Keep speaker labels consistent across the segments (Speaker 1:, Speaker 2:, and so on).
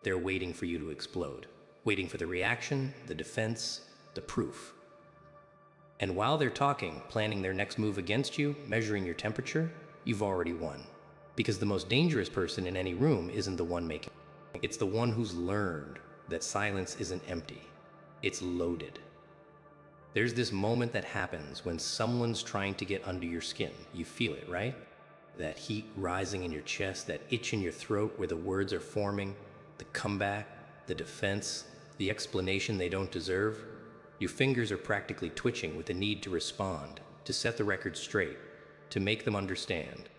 Speaker 1: They're waiting for you to explode, waiting for the reaction, the defense, the proof. And while they're talking, planning their next move against you, measuring your temperature, you've already won. Because the most dangerous person in any room isn't the one making it. It's the one who's learned that silence isn't empty. It's loaded. There's this moment that happens when someone's trying to get under your skin. You feel it, right? That heat rising in your chest, that itch in your throat where the words are forming, the comeback, the defense, the explanation they don't deserve. Your fingers are practically twitching with the need to respond, to set the record straight, to make them understand.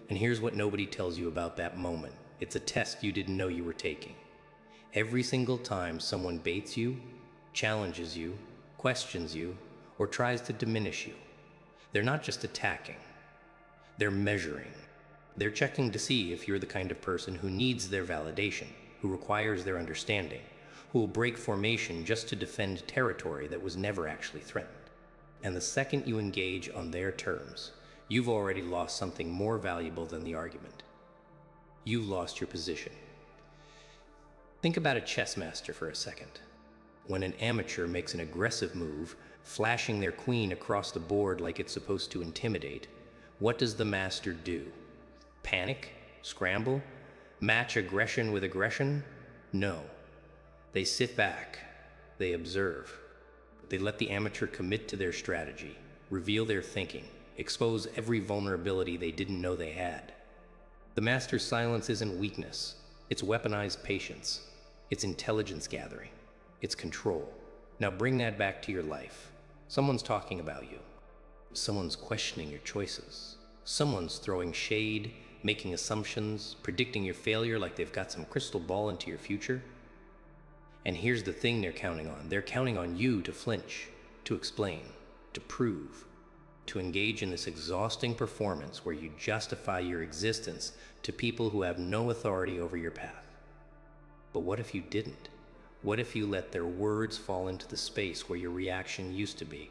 Speaker 1: And here's what nobody tells you about that moment. It's a test you didn't know you were taking. Every single time someone baits you, challenges you, questions you, or tries to diminish you, they're not just attacking. They're measuring. They're checking to see if you're the kind of person who needs their validation, who requires their understanding, who will break formation just to defend territory that was never actually threatened. And the second you engage on their terms, you've already lost something more valuable than the argument. You've lost your position. Think about a chess master for a second. When an amateur makes an aggressive move, flashing their queen across the board like it's supposed to intimidate, what does the master do? Panic? Scramble? Match aggression with aggression? No. They sit back. They observe. They let the amateur commit to their strategy, reveal their thinking, expose every vulnerability they didn't know they had. The master's silence isn't weakness. It's weaponized patience. It's intelligence gathering. It's control. Now bring that back to your life. Someone's talking about you. Someone's questioning your choices. Someone's throwing shade, making assumptions, predicting your failure like they've got some crystal ball into your future. And here's the thing they're counting on. They're counting on you to flinch, to explain, to prove, to engage in this exhausting performance where you justify your existence to people who have no authority over your path. But what if you didn't? What if you let their words fall into the space where your reaction used to be?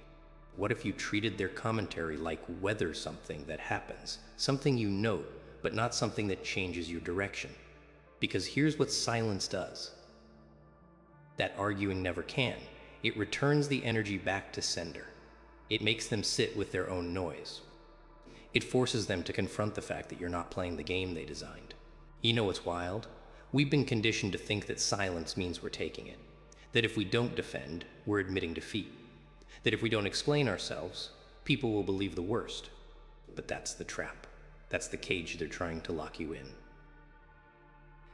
Speaker 1: What if you treated their commentary like weather, something that happens, something you note, but not something that changes your direction? Because here's what silence does. That arguing never can. It returns the energy back to sender. It makes them sit with their own noise. It forces them to confront the fact that you're not playing the game they designed. You know what's wild? We've been conditioned to think that silence means we're taking it. That if we don't defend, we're admitting defeat. That if we don't explain ourselves, people will believe the worst. But that's the trap. That's the cage they're trying to lock you in.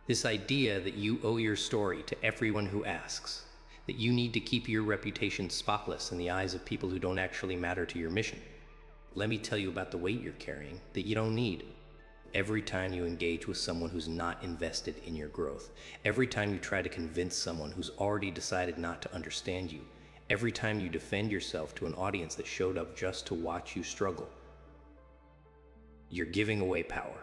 Speaker 1: This idea that you owe your story to everyone who asks, that you need to keep your reputation spotless in the eyes of people who don't actually matter to your mission. Let me tell you about the weight you're carrying that you don't need. Every time you engage with someone who's not invested in your growth, every time you try to convince someone who's already decided not to understand you, every time you defend yourself to an audience that showed up just to watch you struggle, you're giving away power.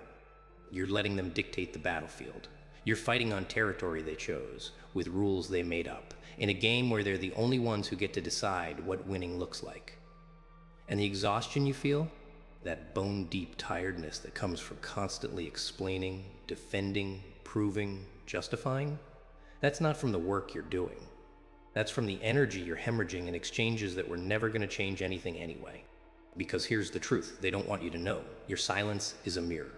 Speaker 1: You're letting them dictate the battlefield. You're fighting on territory they chose, with rules they made up, in a game where they're the only ones who get to decide what winning looks like. And the exhaustion you feel, that bone-deep tiredness that comes from constantly explaining, defending, proving, justifying, that's not from the work you're doing. That's from the energy you're hemorrhaging in exchanges that were never going to change anything anyway. Because here's the truth they don't want you to know. Your silence is a mirror.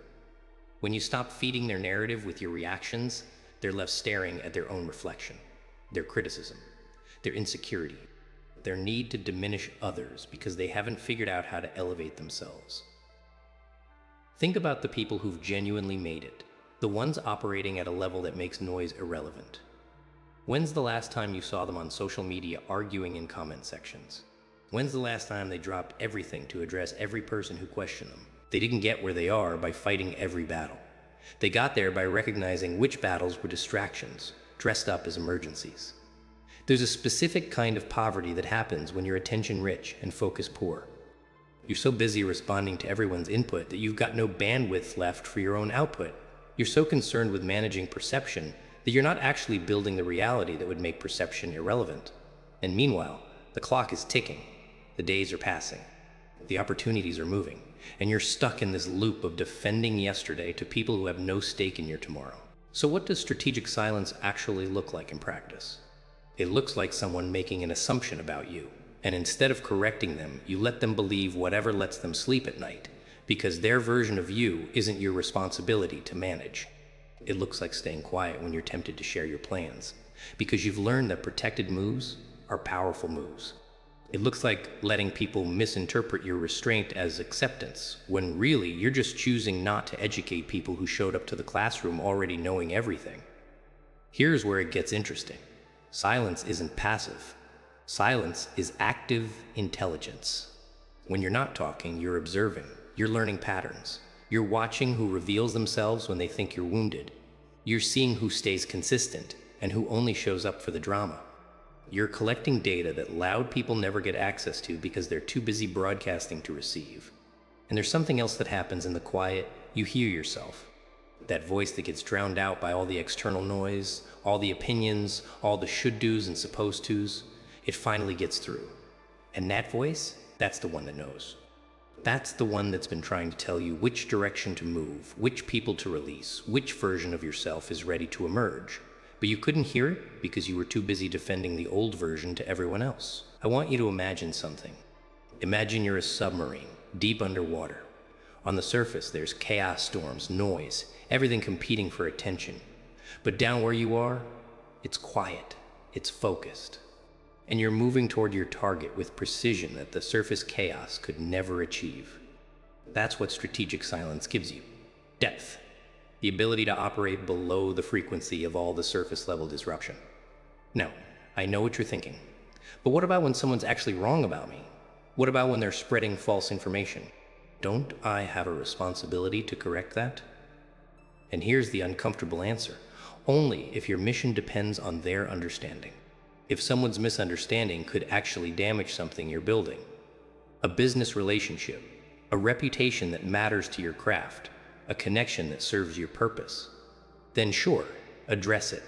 Speaker 1: When you stop feeding their narrative with your reactions, they're left staring at their own reflection, their criticism, their insecurity, their need to diminish others because they haven't figured out how to elevate themselves. Think about the people who've genuinely made it, the ones operating at a level that makes noise irrelevant. When's the last time you saw them on social media arguing in comment sections? When's the last time they dropped everything to address every person who questioned them? They didn't get where they are by fighting every battle. They got there by recognizing which battles were distractions, dressed up as emergencies. There's a specific kind of poverty that happens when you're attention rich and focus poor. You're so busy responding to everyone's input that you've got no bandwidth left for your own output. You're so concerned with managing perception that you're not actually building the reality that would make perception irrelevant. And meanwhile, the clock is ticking. The days are passing. The opportunities are moving. And you're stuck in this loop of defending yesterday to people who have no stake in your tomorrow. So what does strategic silence actually look like in practice? It looks like someone making an assumption about you, and instead of correcting them, you let them believe whatever lets them sleep at night, because their version of you isn't your responsibility to manage. It looks like staying quiet when you're tempted to share your plans, because you've learned that protected moves are powerful moves. It looks like letting people misinterpret your restraint as acceptance, when really you're just choosing not to educate people who showed up to the classroom already knowing everything. Here's where it gets interesting. Silence isn't passive. Silence is active intelligence. When you're not talking, you're observing. You're learning patterns. You're watching who reveals themselves when they think you're wounded. You're seeing who stays consistent and who only shows up for the drama. You're collecting data that loud people never get access to because they're too busy broadcasting to receive. And there's something else that happens in the quiet. You hear yourself. That voice that gets drowned out by all the external noise, all the opinions, all the should-dos and supposed-tos. It finally gets through. And that voice, that's the one that knows. That's the one that's been trying to tell you which direction to move, which people to release, which version of yourself is ready to emerge. But you couldn't hear it because you were too busy defending the old version to everyone else. I want you to imagine something. Imagine you're a submarine, deep underwater. On the surface, there's chaos, storms, noise, everything competing for attention. But down where you are, it's quiet, it's focused. And you're moving toward your target with precision that the surface chaos could never achieve. That's what strategic silence gives you. Depth. The ability to operate below the frequency of all the surface level disruption. Now, I know what you're thinking. But what about when someone's actually wrong about me? What about when they're spreading false information? Don't I have a responsibility to correct that? And here's the uncomfortable answer. Only if your mission depends on their understanding. If someone's misunderstanding could actually damage something you're building. A business relationship, a reputation that matters to your craft, a connection that serves your purpose. Then sure, address it.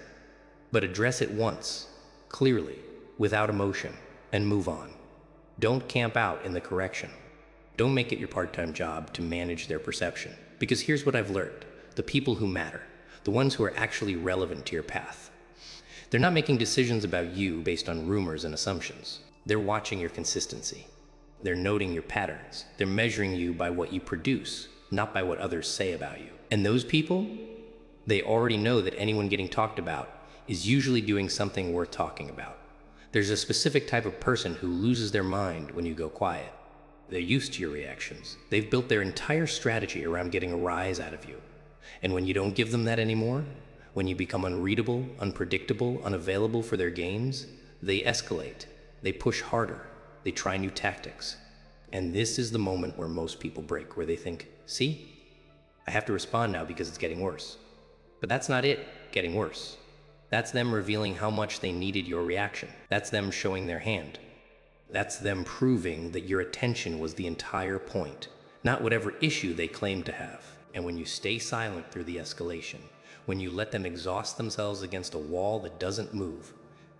Speaker 1: But address it once, clearly, without emotion, and move on. Don't camp out in the correction. Don't make it your part-time job to manage their perception. Because here's what I've learned. The people who matter, the ones who are actually relevant to your path. They're not making decisions about you based on rumors and assumptions. They're watching your consistency. They're noting your patterns. They're measuring you by what you produce, not by what others say about you. And those people, they already know that anyone getting talked about is usually doing something worth talking about. There's a specific type of person who loses their mind when you go quiet. They're used to your reactions. They've built their entire strategy around getting a rise out of you. And when you don't give them that anymore, when you become unreadable, unpredictable, unavailable for their games, they escalate. They push harder. They try new tactics. And this is the moment where most people break, where they think, see, I have to respond now because it's getting worse. But that's not it getting worse. That's them revealing how much they needed your reaction. That's them showing their hand. That's them proving that your attention was the entire point, not whatever issue they claimed to have. And when you stay silent through the escalation, when you let them exhaust themselves against a wall that doesn't move,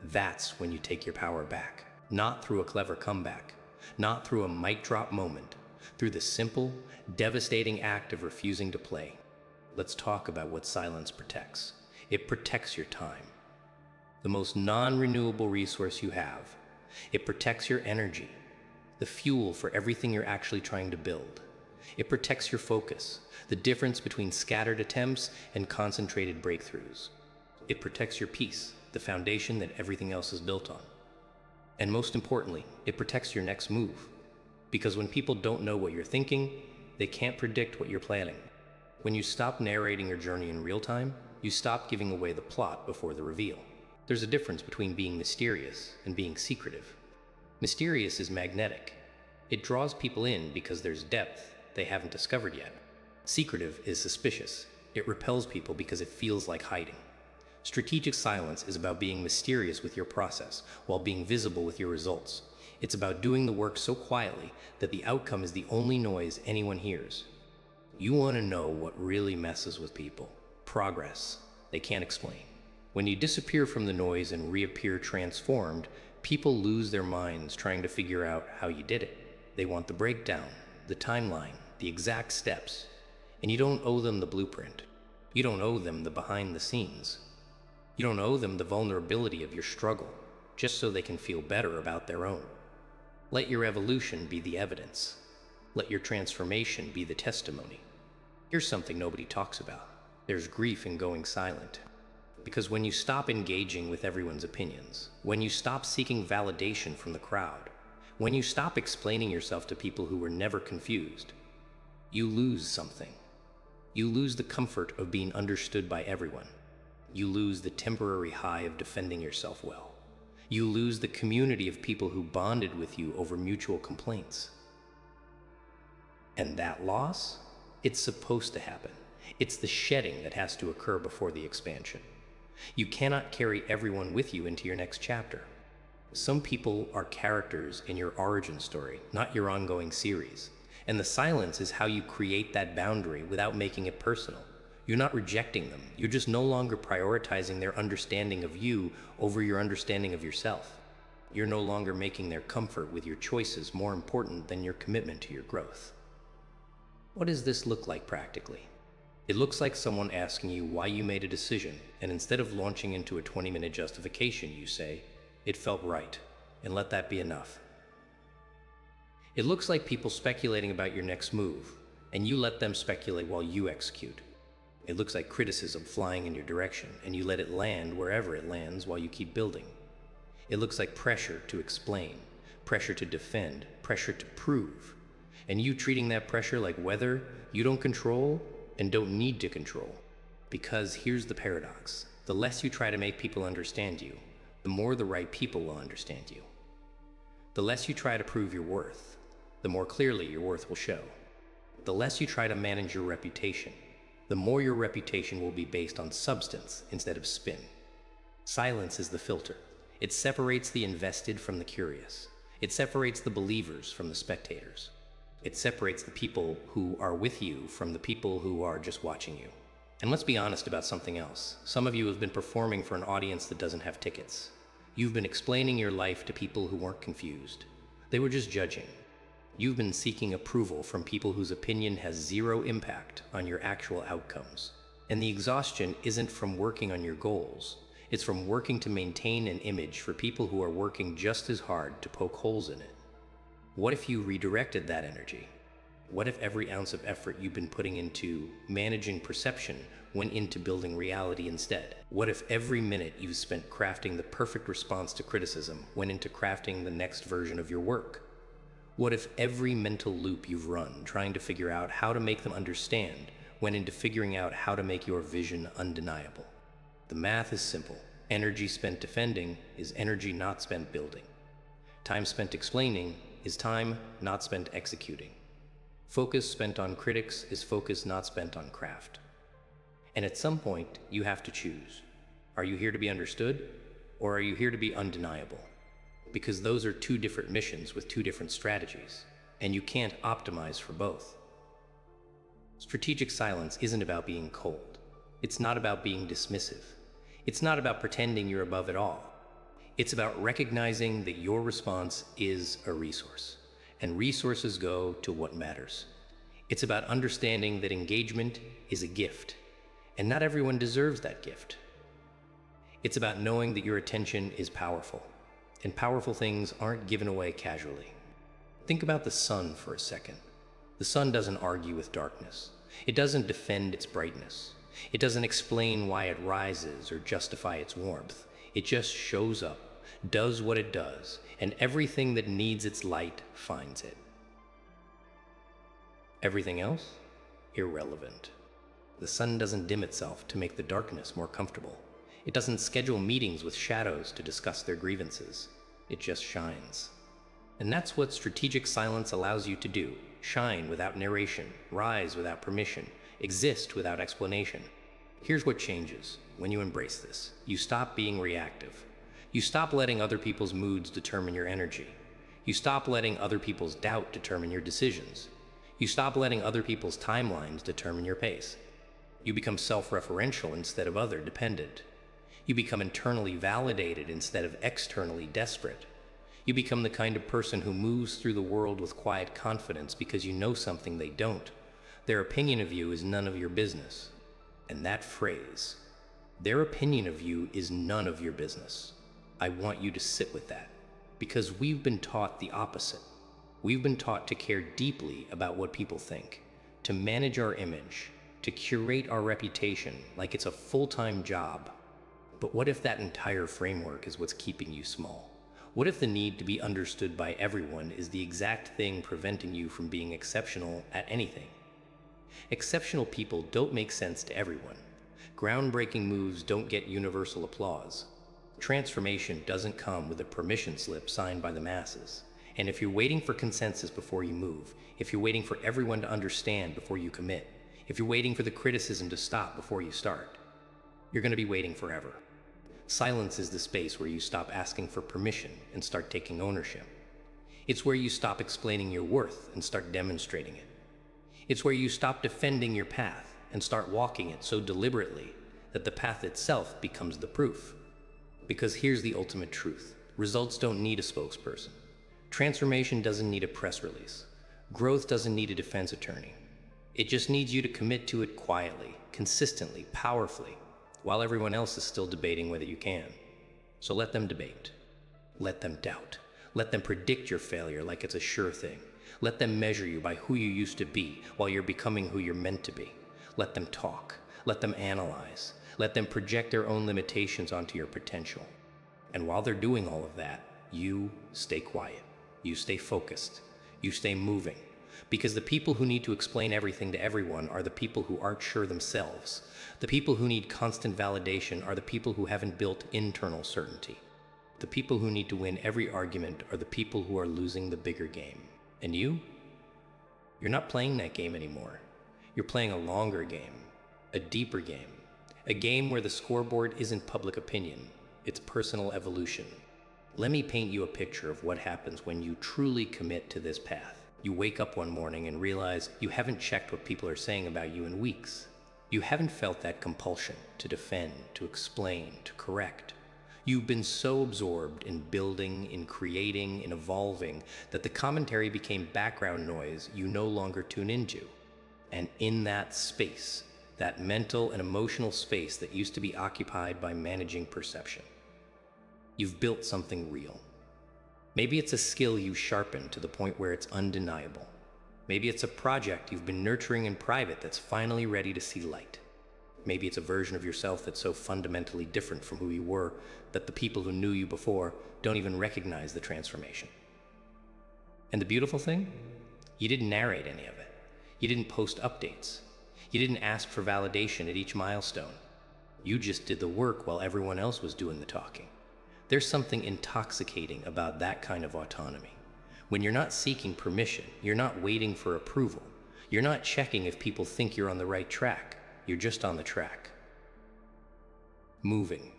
Speaker 1: that's when you take your power back. Not through a clever comeback, not through a mic drop moment, through the simple, devastating act of refusing to play. Let's talk about what silence protects. It protects your time, the most non-renewable resource you have. It protects your energy, the fuel for everything you're actually trying to build. It protects your focus, the difference between scattered attempts and concentrated breakthroughs. It protects your peace, the foundation that everything else is built on. And most importantly, it protects your next move. Because when people don't know what you're thinking, they can't predict what you're planning. When you stop narrating your journey in real time, you stop giving away the plot before the reveal. There's a difference between being mysterious and being secretive. Mysterious is magnetic. It draws people in because there's depth they haven't discovered yet. Secretive is suspicious. It repels people because it feels like hiding. Strategic silence is about being mysterious with your process while being visible with your results. It's about doing the work so quietly that the outcome is the only noise anyone hears. You want to know what really messes with people. Progress they can't explain. When you disappear from the noise and reappear transformed, people lose their minds trying to figure out how you did it. They want the breakdown, the timeline, the exact steps, and you don't owe them the blueprint. You don't owe them the behind the scenes. You don't owe them the vulnerability of your struggle, just so they can feel better about their own. Let your evolution be the evidence. Let your transformation be the testimony. Here's something nobody talks about. There's grief in going silent. Because when you stop engaging with everyone's opinions, when you stop seeking validation from the crowd, when you stop explaining yourself to people who were never confused, you lose something. You lose the comfort of being understood by everyone. You lose the temporary high of defending yourself well. You lose the community of people who bonded with you over mutual complaints. And that loss, it's supposed to happen. It's the shedding that has to occur before the expansion. You cannot carry everyone with you into your next chapter. Some people are characters in your origin story, not your ongoing series. And the silence is how you create that boundary without making it personal. You're not rejecting them. You're just no longer prioritizing their understanding of you over your understanding of yourself. You're no longer making their comfort with your choices more important than your commitment to your growth. What does this look like practically? It looks like someone asking you why you made a decision, and instead of launching into a 20-minute justification, you say, "It felt right," and let that be enough. It looks like people speculating about your next move, and you let them speculate while you execute. It looks like criticism flying in your direction, and you let it land wherever it lands while you keep building. It looks like pressure to explain, pressure to defend, pressure to prove, and you treating that pressure like weather you don't control and don't need to control. Because here's the paradox. The less you try to make people understand you, the more the right people will understand you. The less you try to prove your worth, the more clearly your worth will show. The less you try to manage your reputation, the more your reputation will be based on substance instead of spin. Silence is the filter. It separates the invested from the curious. It separates the believers from the spectators. It separates the people who are with you from the people who are just watching you. And let's be honest about something else. Some of you have been performing for an audience that doesn't have tickets. You've been explaining your life to people who weren't confused. They were just judging. You've been seeking approval from people whose opinion has zero impact on your actual outcomes. And the exhaustion isn't from working on your goals. It's from working to maintain an image for people who are working just as hard to poke holes in it. What if you redirected that energy? What if every ounce of effort you've been putting into managing perception went into building reality instead? What if every minute you've spent crafting the perfect response to criticism went into crafting the next version of your work? What if every mental loop you've run trying to figure out how to make them understand went into figuring out how to make your vision undeniable? The math is simple. Energy spent defending is energy not spent building. Time spent explaining is time not spent executing. Focus spent on critics is focus not spent on craft. And at some point, you have to choose. Are you here to be understood, or are you here to be undeniable? Because those are two different missions with two different strategies, and you can't optimize for both. Strategic silence isn't about being cold. It's not about being dismissive. It's not about pretending you're above it all. It's about recognizing that your response is a resource, and resources go to what matters. It's about understanding that engagement is a gift, and not everyone deserves that gift. It's about knowing that your attention is powerful, and powerful things aren't given away casually. Think about the sun for a second. The sun doesn't argue with darkness. It doesn't defend its brightness. It doesn't explain why it rises or justify its warmth. It just shows up, does what it does, and everything that needs its light finds it. Everything else? Irrelevant. The sun doesn't dim itself to make the darkness more comfortable. It doesn't schedule meetings with shadows to discuss their grievances. It just shines. And that's what strategic silence allows you to do. Shine without narration, rise without permission, exist without explanation. Here's what changes when you embrace this. You stop being reactive. You stop letting other people's moods determine your energy. You stop letting other people's doubt determine your decisions. You stop letting other people's timelines determine your pace. You become self-referential instead of other-dependent. You become internally validated instead of externally desperate. You become the kind of person who moves through the world with quiet confidence because you know something they don't. Their opinion of you is none of your business. And that phrase, their opinion of you is none of your business. I want you to sit with that, because we've been taught the opposite. We've been taught to care deeply about what people think, to manage our image, to curate our reputation like it's a full-time job. But what if that entire framework is what's keeping you small? What if the need to be understood by everyone is the exact thing preventing you from being exceptional at anything? Exceptional people don't make sense to everyone. Groundbreaking moves don't get universal applause. Transformation doesn't come with a permission slip signed by the masses. And if you're waiting for consensus before you move, if you're waiting for everyone to understand before you commit, if you're waiting for the criticism to stop before you start, you're going to be waiting forever. Silence is the space where you stop asking for permission and start taking ownership. It's where you stop explaining your worth and start demonstrating it. It's where you stop defending your path and start walking it so deliberately that the path itself becomes the proof. Because here's the ultimate truth. Results don't need a spokesperson. Transformation doesn't need a press release. Growth doesn't need a defense attorney. It just needs you to commit to it quietly, consistently, powerfully, while everyone else is still debating whether you can. So let them debate. Let them doubt. Let them predict your failure like it's a sure thing. Let them measure you by who you used to be while you're becoming who you're meant to be. Let them talk. Let them analyze. Let them project their own limitations onto your potential. And while they're doing all of that, you stay quiet. You stay focused. You stay moving. Because the people who need to explain everything to everyone are the people who aren't sure themselves. The people who need constant validation are the people who haven't built internal certainty. The people who need to win every argument are the people who are losing the bigger game. And you're not playing that game anymore. You're playing a longer game, a deeper game, a game where the scoreboard isn't public opinion, it's personal evolution. Let me paint you a picture of what happens when you truly commit to this path. You wake up one morning and realize you haven't checked what people are saying about you in weeks. You haven't felt that compulsion to defend, to explain, to correct. You've been so absorbed in building, in creating, in evolving, that the commentary became background noise you no longer tune into. And in that space, that mental and emotional space that used to be occupied by managing perception, you've built something real. Maybe it's a skill you sharpened to the point where it's undeniable. Maybe it's a project you've been nurturing in private that's finally ready to see light. Maybe it's a version of yourself that's so fundamentally different from who you were that the people who knew you before don't even recognize the transformation. And the beautiful thing? You didn't narrate any of it. You didn't post updates. You didn't ask for validation at each milestone. You just did the work while everyone else was doing the talking. There's something intoxicating about that kind of autonomy. When you're not seeking permission, you're not waiting for approval. You're not checking if people think you're on the right track. You're just on the track. Moving.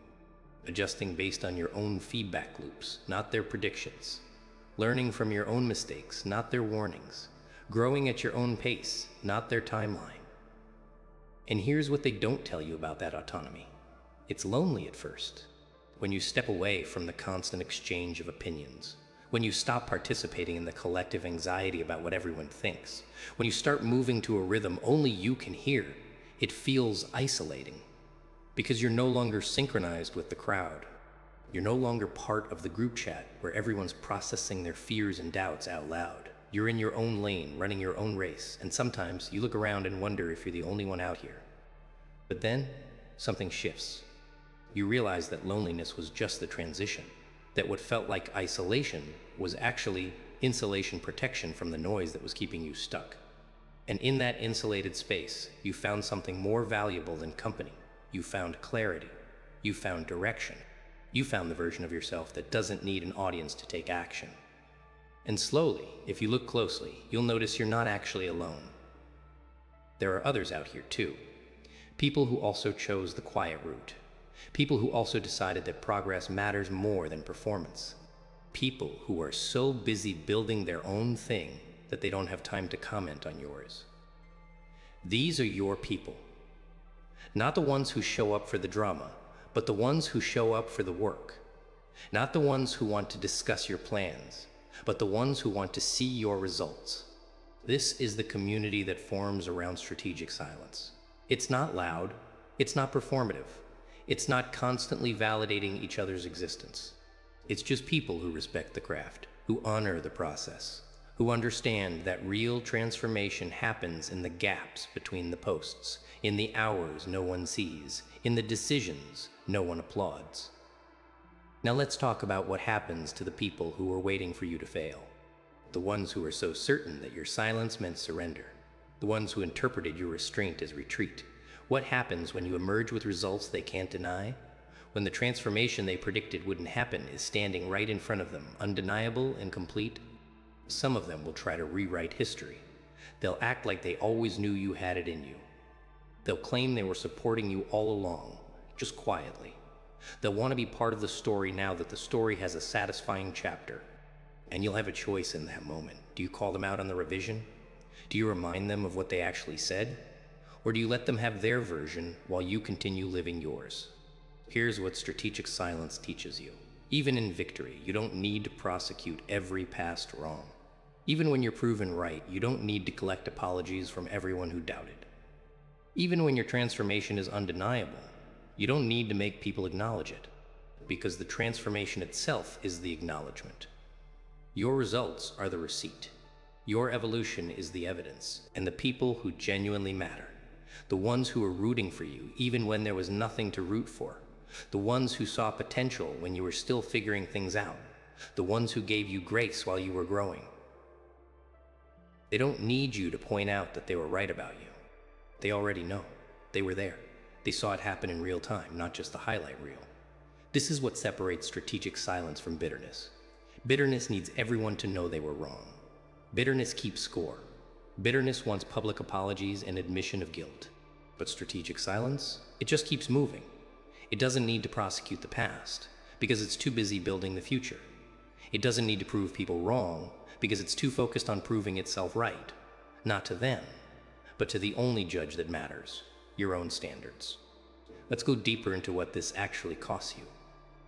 Speaker 1: Adjusting based on your own feedback loops, not their predictions. Learning from your own mistakes, not their warnings. Growing at your own pace, not their timeline. And here's what they don't tell you about that autonomy. It's lonely at first. When you step away from the constant exchange of opinions. When you stop participating in the collective anxiety about what everyone thinks. When you start moving to a rhythm only you can hear, it feels isolating. Because you're no longer synchronized with the crowd. You're no longer part of the group chat where everyone's processing their fears and doubts out loud. You're in your own lane, running your own race, and sometimes you look around and wonder if you're the only one out here. But then, something shifts. You realize that loneliness was just the transition, that what felt like isolation was actually insulation protection from the noise that was keeping you stuck. And in that insulated space, you found something more valuable than company. You found clarity. You found direction. You found the version of yourself that doesn't need an audience to take action. And slowly, if you look closely, you'll notice you're not actually alone. There are others out here too. People who also chose the quiet route. People who also decided that progress matters more than performance. People who are so busy building their own thing that they don't have time to comment on yours. These are your people. Not the ones who show up for the drama, but the ones who show up for the work. Not the ones who want to discuss your plans, but the ones who want to see your results. This is the community that forms around strategic silence. It's not loud, It's not performative. It's not constantly validating each other's existence. It's just people who respect the craft, who honor the process, who understand that real transformation happens in the gaps between the posts, in the hours no one sees, in the decisions no one applauds. Now let's talk about what happens to the people who are waiting for you to fail. The ones who are so certain that your silence meant surrender. The ones who interpreted your restraint as retreat. What happens when you emerge with results they can't deny? When the transformation they predicted wouldn't happen is standing right in front of them, undeniable and complete? Some of them will try to rewrite history. They'll act like they always knew you had it in you. They'll claim they were supporting you all along, just quietly. They'll want to be part of the story now that the story has a satisfying chapter. And you'll have a choice in that moment. Do you call them out on the revision? Do you remind them of what they actually said? Or do you let them have their version while you continue living yours? Here's what strategic silence teaches you. Even in victory, you don't need to prosecute every past wrong. Even when you're proven right, you don't need to collect apologies from everyone who doubted. Even when your transformation is undeniable, you don't need to make people acknowledge it, because the transformation itself is the acknowledgement. Your results are the receipt. Your evolution is the evidence, and the people who genuinely matter, the ones who are rooting for you even when there was nothing to root for, the ones who saw potential when you were still figuring things out, the ones who gave you grace while you were growing. They don't need you to point out that they were right about you. They already know. They were there. They saw it happen in real time, not just the highlight reel. This is what separates strategic silence from bitterness. Bitterness needs everyone to know they were wrong. Bitterness keeps score. Bitterness wants public apologies and admission of guilt. But strategic silence? It just keeps moving. It doesn't need to prosecute the past, because it's too busy building the future. It doesn't need to prove people wrong, because it's too focused on proving itself right. Not to them, but to the only judge that matters, your own standards. Let's go deeper into what this actually costs you.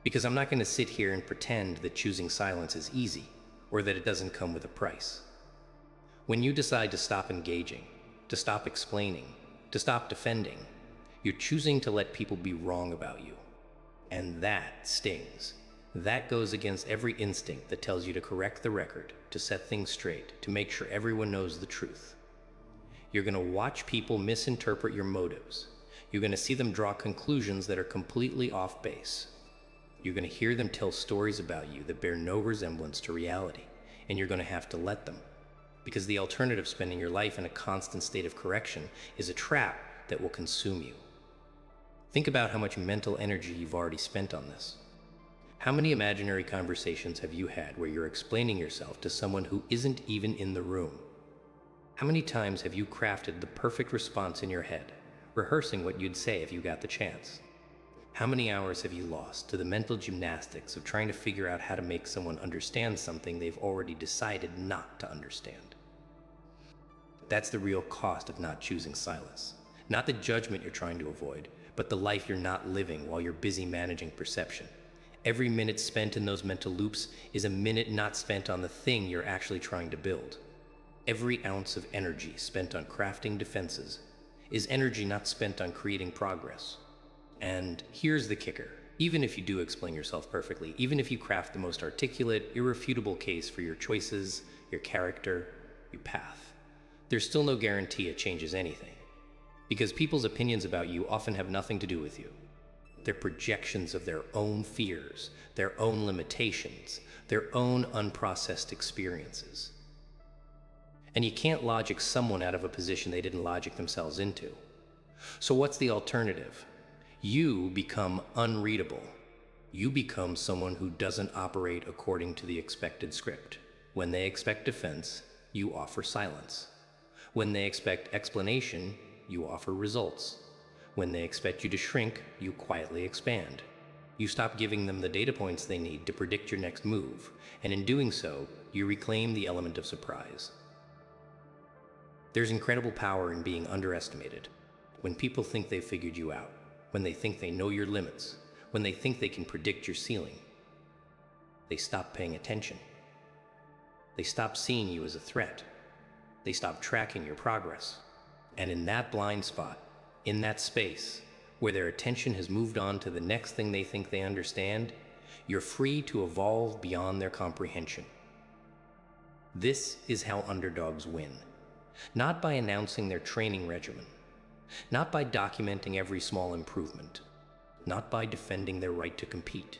Speaker 1: Because I'm not going to sit here and pretend that choosing silence is easy, or that it doesn't come with a price. When you decide to stop engaging, to stop explaining, to stop defending, you're choosing to let people be wrong about you. And that stings. That goes against every instinct that tells you to correct the record, to set things straight, to make sure everyone knows the truth. You're going to watch people misinterpret your motives. You're going to see them draw conclusions that are completely off base. You're going to hear them tell stories about you that bear no resemblance to reality, and you're going to have to let them. Because the alternative, spending your life in a constant state of correction, is a trap that will consume you. Think about how much mental energy you've already spent on this. How many imaginary conversations have you had where you're explaining yourself to someone who isn't even in the room? How many times have you crafted the perfect response in your head, rehearsing what you'd say if you got the chance? How many hours have you lost to the mental gymnastics of trying to figure out how to make someone understand something they've already decided not to understand? That's the real cost of not choosing silence. Not the judgment you're trying to avoid, but the life you're not living while you're busy managing perception. Every minute spent in those mental loops is a minute not spent on the thing you're actually trying to build. Every ounce of energy spent on crafting defenses is energy not spent on creating progress. And here's the kicker. Even if you do explain yourself perfectly, even if you craft the most articulate, irrefutable case for your choices, your character, your path, there's still no guarantee it changes anything. Because people's opinions about you often have nothing to do with you. They're projections of their own fears, their own limitations, their own unprocessed experiences. And you can't logic someone out of a position they didn't logic themselves into. So what's the alternative? You become unreadable. You become someone who doesn't operate according to the expected script. When they expect defense, you offer silence. When they expect explanation, you offer results. When they expect you to shrink, you quietly expand. You stop giving them the data points they need to predict your next move, and in doing so, you reclaim the element of surprise. There's incredible power in being underestimated. When people think they've figured you out, when they think they know your limits, when they think they can predict your ceiling, they stop paying attention. They stop seeing you as a threat. They stop tracking your progress. And in that blind spot, in that space, where their attention has moved on to the next thing they think they understand, you're free to evolve beyond their comprehension. This is how underdogs win. Not by announcing their training regimen, not by documenting every small improvement, not by defending their right to compete.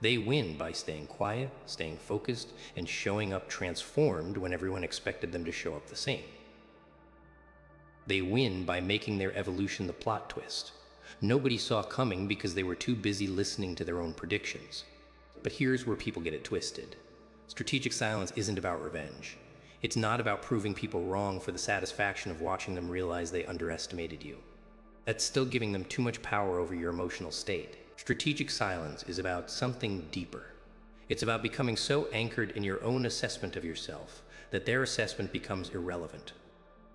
Speaker 1: They win by staying quiet, staying focused, and showing up transformed when everyone expected them to show up the same. They win by making their evolution the plot twist. Nobody saw coming because they were too busy listening to their own predictions. But here's where people get it twisted. Strategic silence isn't about revenge. It's not about proving people wrong for the satisfaction of watching them realize they underestimated you. That's still giving them too much power over your emotional state. Strategic silence is about something deeper. It's about becoming so anchored in your own assessment of yourself that their assessment becomes irrelevant.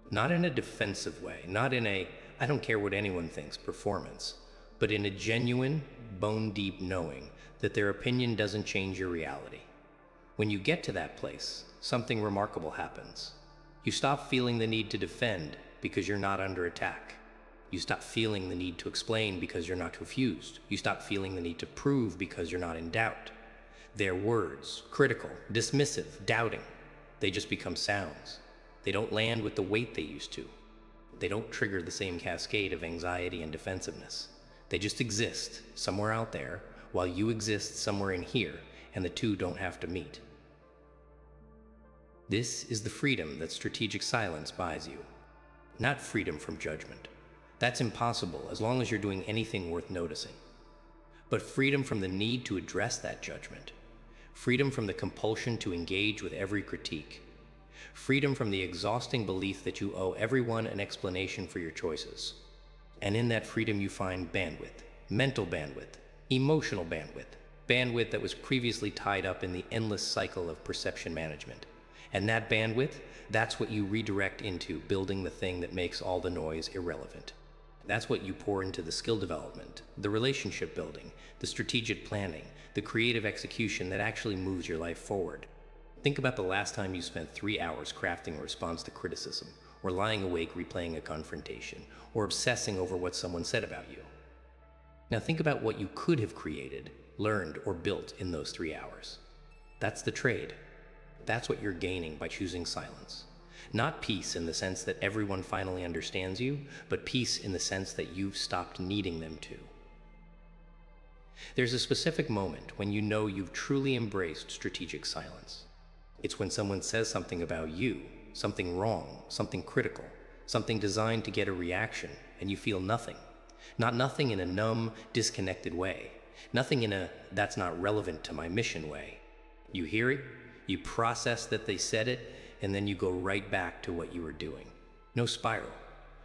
Speaker 1: Not in a defensive way, not in a "I don't care what anyone thinks" performance, but in a genuine, bone-deep knowing that their opinion doesn't change your reality. When you get to that place, something remarkable happens. You stop feeling the need to defend because you're not under attack. You stop feeling the need to explain because you're not confused. You stop feeling the need to prove because you're not in doubt. Their words, critical, dismissive, doubting, they just become sounds. They don't land with the weight they used to. They don't trigger the same cascade of anxiety and defensiveness. They just exist somewhere out there while you exist somewhere in here, and the two don't have to meet. This is the freedom that strategic silence buys you. Not freedom from judgment. That's impossible as long as you're doing anything worth noticing. But freedom from the need to address that judgment. Freedom from the compulsion to engage with every critique. Freedom from the exhausting belief that you owe everyone an explanation for your choices. And in that freedom you find bandwidth, mental bandwidth, emotional bandwidth, bandwidth that was previously tied up in the endless cycle of perception management. And that bandwidth, that's what you redirect into building the thing that makes all the noise irrelevant. That's what you pour into the skill development, the relationship building, the strategic planning, the creative execution that actually moves your life forward. Think about the last time you spent 3 hours crafting a response to criticism, or lying awake replaying a confrontation, or obsessing over what someone said about you. Now think about what you could have created, learned, or built in those 3 hours. That's the trade. That's what you're gaining by choosing silence. Not peace in the sense that everyone finally understands you, but peace in the sense that you've stopped needing them to. There's a specific moment when you know you've truly embraced strategic silence. It's when someone says something about you, something wrong, something critical, something designed to get a reaction, and you feel nothing. Not nothing in a numb, disconnected way. Nothing in a "that's not relevant to my mission" way. You hear it, you process that they said it, and then you go right back to what you were doing. No spiral,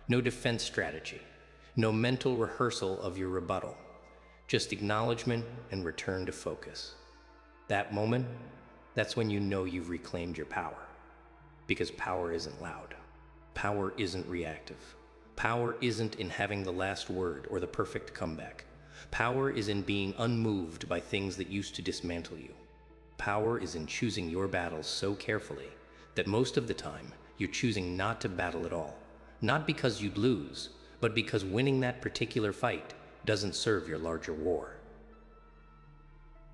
Speaker 1: no defense strategy, no mental rehearsal of your rebuttal. Just acknowledgement and return to focus. That moment, that's when you know you've reclaimed your power. Because power isn't loud. Power isn't reactive. Power isn't in having the last word or the perfect comeback. Power is in being unmoved by things that used to dismantle you. Power is in choosing your battles so carefully that most of the time you're choosing not to battle at all. Not because you'd lose, but because winning that particular fight doesn't serve your larger war.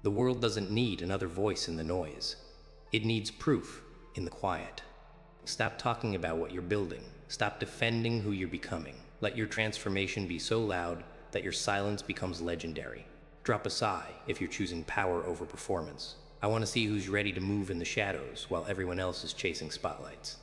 Speaker 1: The world doesn't need another voice in the noise. It needs proof in the quiet. Stop talking about what you're building. Stop defending who you're becoming. Let your transformation be so loud that your silence becomes legendary. Drop a sigh if you're choosing power over performance. I want to see who's ready to move in the shadows while everyone else is chasing spotlights.